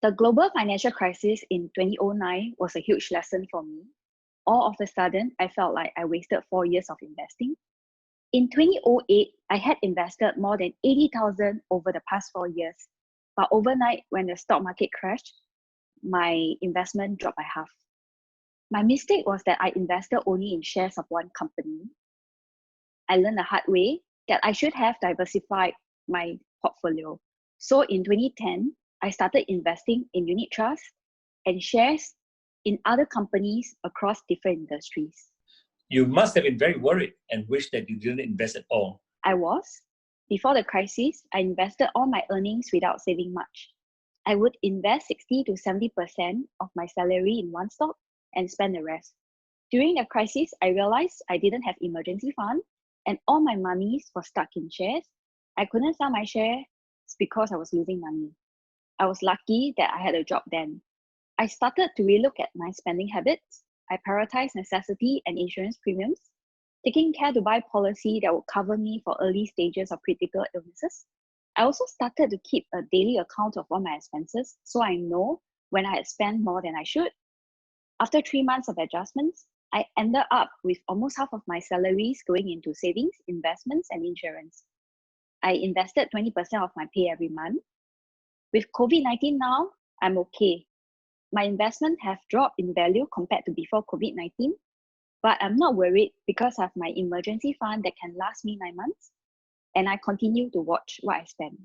The global financial crisis in 2009 was a huge lesson for me. All of a sudden, I felt like I wasted 4 years of investing. In 2008, I had invested more than 80,000 over the past 4 years. But overnight, when the stock market crashed, my investment dropped by half. My mistake was that I invested only in shares of one company. I learned the hard way that I should have diversified my portfolio. So in 2010, I started investing in unit trusts and shares in other companies across different industries. You must have been very worried and wished that you didn't invest at all. I was. Before the crisis, I invested all my earnings without saving much. I would invest 60 to 70% of my salary in one stock and spend the rest. During the crisis, I realized I didn't have emergency fund and all my monies were stuck in shares. I couldn't sell my shares because I was losing money. I was lucky that I had a job then. I started to relook at my spending habits. I prioritized necessity and insurance premiums, taking care to buy policy that would cover me for early stages of critical illnesses. I also started to keep a daily account of all my expenses so I know when I had spent more than I should. After 3 months of adjustments, I ended up with almost half of my salaries going into savings, investments, and insurance. I invested 20% of my pay every month. With COVID-19 now, I'm okay. My investments have dropped in value compared to before COVID-19, but I'm not worried because I have my emergency fund that can last me 9 months, and I continue to watch what I spend.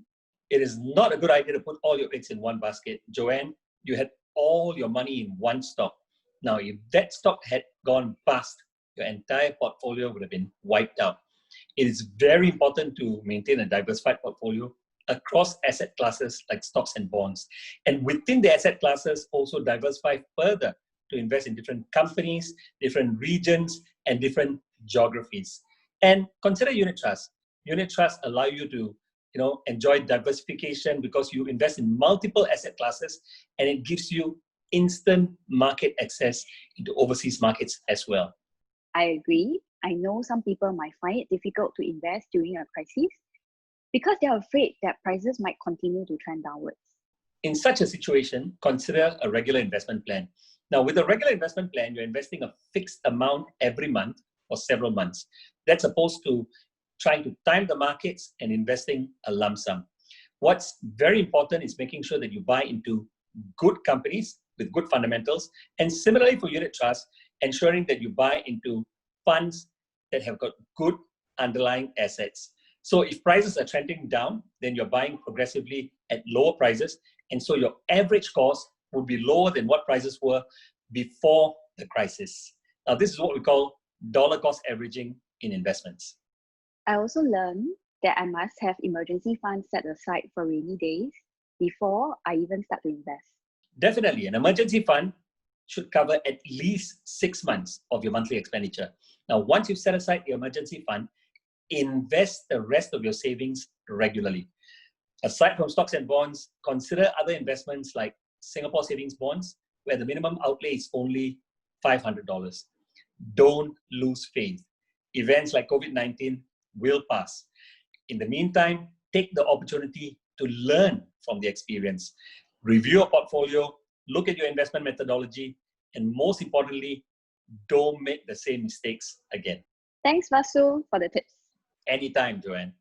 It is not a good idea to put all your eggs in one basket. Joanne, you had all your money in one stock. Now, if that stock had gone bust, your entire portfolio would have been wiped out. It is very important to maintain a diversified portfolio across asset classes like stocks and bonds. And within the asset classes, also diversify further to invest in different companies, different regions, and different geographies. And consider unit trusts. Unit trusts allow you to enjoy diversification because you invest in multiple asset classes and it gives you instant market access into overseas markets as well. I agree. I know some people might find it difficult to invest during a crisis because they are afraid that prices might continue to trend downwards. In such a situation, consider a regular investment plan. Now, with a regular investment plan, you're investing a fixed amount every month or several months. That's opposed to trying to time the markets and investing a lump sum. What's very important is making sure that you buy into good companies with good fundamentals. And similarly for unit trusts, ensuring that you buy into funds that have got good underlying assets. So if prices are trending down, then you're buying progressively at lower prices. And so your average cost would be lower than what prices were before the crisis. Now, this is what we call dollar cost averaging in investments. I also learned that I must have emergency funds set aside for rainy days before I even start to invest. Definitely, an emergency fund should cover at least 6 months of your monthly expenditure. Now, once you've set aside your emergency fund, invest the rest of your savings regularly. Aside from stocks and bonds, consider other investments like Singapore savings bonds, where the minimum outlay is only $500. Don't lose faith. Events like COVID-19 will pass. In the meantime, take the opportunity to learn from the experience. Review your portfolio, look at your investment methodology, and most importantly, don't make the same mistakes again. Thanks, Vasu, for the tips. Anytime, Joanne.